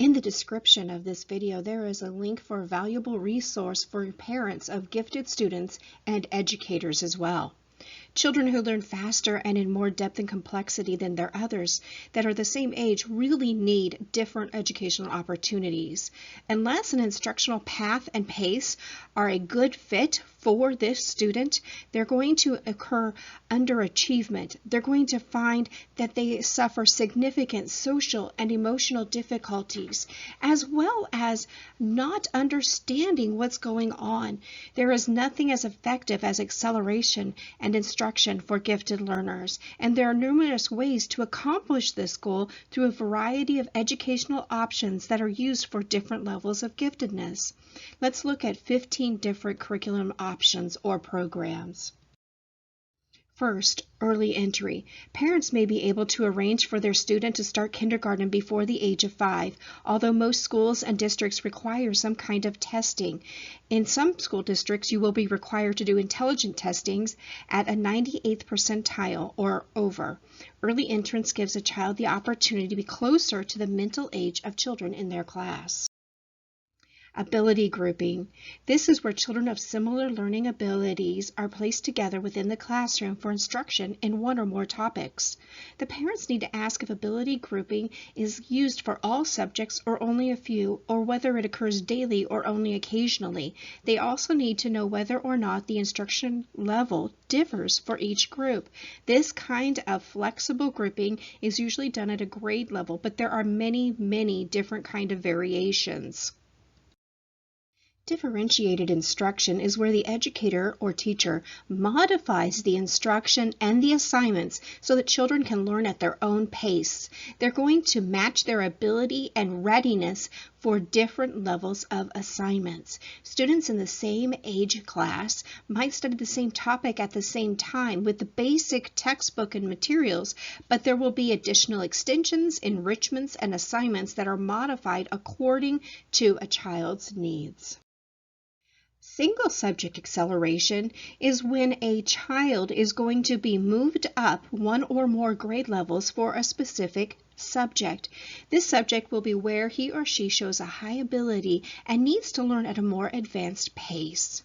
In the description of this video, there is a link for a valuable resource for parents of gifted students and educators as well. Children who learn faster and in more depth and complexity than their others that are the same age really need different educational opportunities. Unless an instructional path and pace are a good fit for this student, they're going to occur underachievement. They're going to find that they suffer significant social and emotional difficulties, as well as not understanding what's going on. There is nothing as effective as acceleration and instruction for gifted learners, and there are numerous ways to accomplish this goal through a variety of educational options that are used for different levels of giftedness. Let's look at 15 different curriculum options or programs. First, early entry. Parents may be able to arrange for their student to start kindergarten before the age of 5, although most schools and districts require some kind of testing. In some school districts, you will be required to do intelligent testings at a 98th percentile or over. Early entrance gives a child the opportunity to be closer to the mental age of children in their class. Ability grouping. This is where children of similar learning abilities are placed together within the classroom for instruction in one or more topics. The parents need to ask if ability grouping is used for all subjects or only a few, or whether it occurs daily or only occasionally. They also need to know whether or not the instruction level differs for each group. This kind of flexible grouping is usually done at a grade level, but there are many different kind of variations. Differentiated instruction is where the educator or teacher modifies the instruction and the assignments so that children can learn at their own pace. They're going to match their ability and readiness for different levels of assignments. Students in the same age class might study the same topic at the same time with the basic textbook and materials, but there will be additional extensions, enrichments, and assignments that are modified according to a child's needs. Single subject acceleration is when a child is going to be moved up one or more grade levels for a specific subject. This subject will be where he or she shows a high ability and needs to learn at a more advanced pace.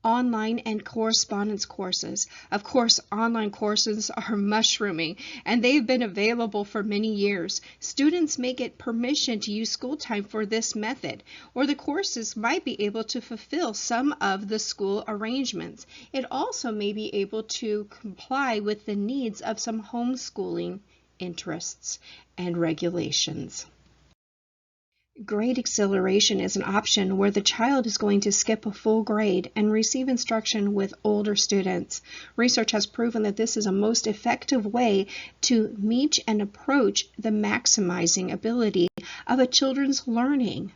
Online and correspondence courses. Of course, online courses are mushrooming, and they've been available for many years. Students may get permission to use school time for this method, or the courses might be able to fulfill some of the school arrangements. It also may be able to comply with the needs of some homeschooling interests and regulations. Grade acceleration is an option where the child is going to skip a full grade and receive instruction with older students. Research has proven that this is a most effective way to meet and approach the maximizing ability of a children's learning.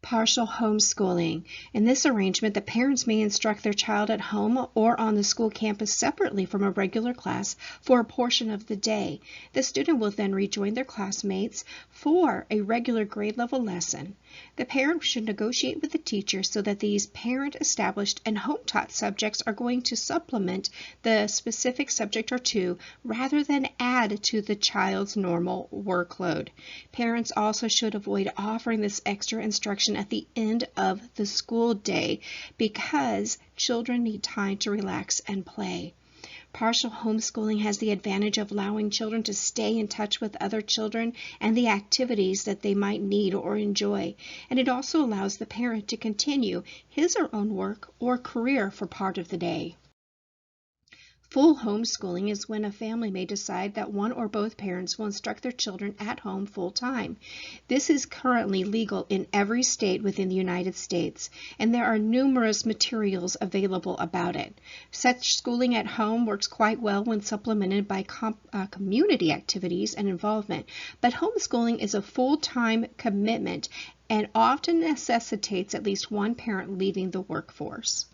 Partial homeschooling. In this arrangement, the parents may instruct their child at home or on the school campus separately from a regular class for a portion of the day. The student will then rejoin their classmates for a regular grade level lesson. The parent should negotiate with the teacher so that these parent-established and home-taught subjects are going to supplement the specific subject or two rather than add to the child's normal workload. Parents also should avoid offering this extra instruction at the end of the school day because children need time to relax and play. Partial homeschooling has the advantage of allowing children to stay in touch with other children and the activities that they might need or enjoy, and it also allows the parent to continue his or her own work or career for part of the day. Full homeschooling is when a family may decide that one or both parents will instruct their children at home full-time. This is currently legal in every state within the United States, and there are numerous materials available about it. Such schooling at home works quite well when supplemented by community activities and involvement, but homeschooling is a full-time commitment and often necessitates at least one parent leaving the workforce.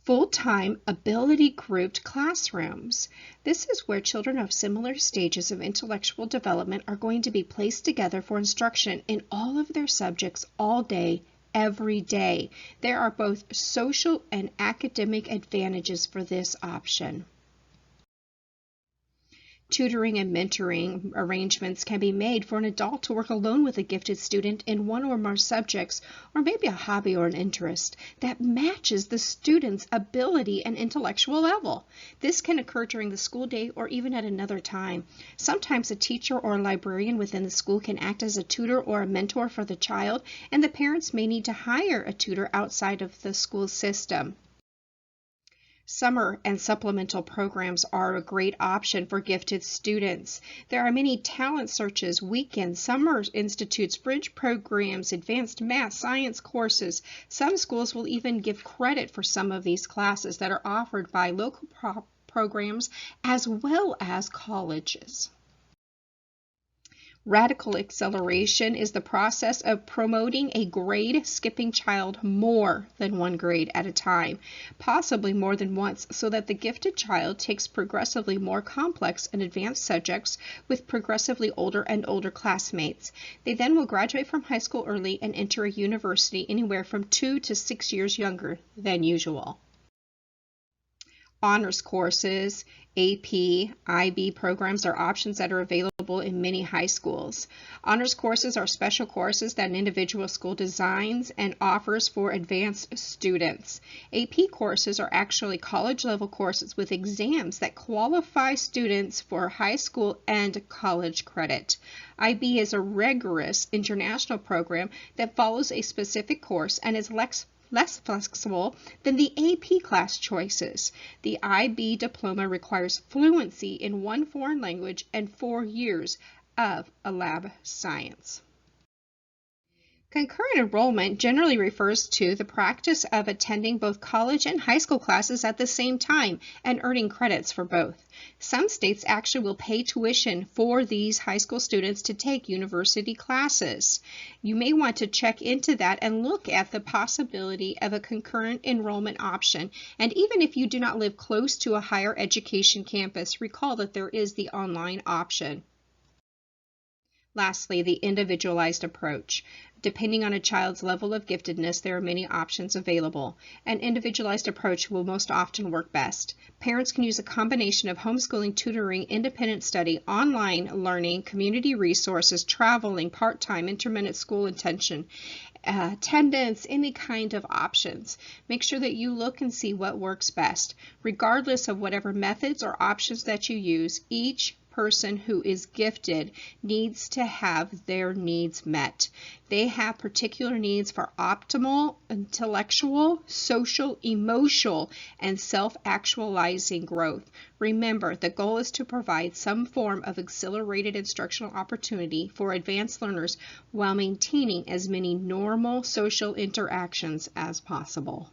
Full-time ability-grouped classrooms. This is where children of similar stages of intellectual development are going to be placed together for instruction in all of their subjects all day, every day. There are both social and academic advantages for this option. Tutoring and mentoring arrangements can be made for an adult to work alone with a gifted student in one or more subjects, or maybe a hobby or an interest that matches the student's ability and intellectual level. This can occur during the school day or even at another time. Sometimes a teacher or a librarian within the school can act as a tutor or a mentor for the child, and the parents may need to hire a tutor outside of the school system. Summer and supplemental programs are a great option for gifted students. There are many talent searches, weekends, summer institutes, bridge programs, advanced math, science courses. Some schools will even give credit for some of these classes that are offered by local programs as well as colleges. Radical acceleration is the process of promoting a grade-skipping child more than one grade at a time, possibly more than once, so that the gifted child takes progressively more complex and advanced subjects with progressively older and older classmates. They then will graduate from high school early and enter a university anywhere from 2 to 6 years younger than usual. Honors courses, AP, IB programs are options that are available in many high schools. Honors courses are special courses that an individual school designs and offers for advanced students. AP courses are actually college-level courses with exams that qualify students for high school and college credit. IB is a rigorous international program that follows a specific course and is less flexible than the AP class choices. The IB diploma requires fluency in one foreign language and 4 years of a lab science. Concurrent enrollment generally refers to the practice of attending both college and high school classes at the same time and earning credits for both. Some states actually will pay tuition for these high school students to take university classes. You may want to check into that and look at the possibility of a concurrent enrollment option. And even if you do not live close to a higher education campus, recall that there is the online option. Lastly, the individualized approach. Depending on a child's level of giftedness, there are many options available. An individualized approach will most often work best. Parents can use a combination of homeschooling, tutoring, independent study, online learning, community resources, traveling, part-time, intermittent school attendance, any kind of options. Make sure that you look and see what works best. Regardless of whatever methods or options that you use, each person who is gifted needs to have their needs met. They have particular needs for optimal intellectual, social, emotional, and self-actualizing growth. Remember, the goal is to provide some form of accelerated instructional opportunity for advanced learners while maintaining as many normal social interactions as possible.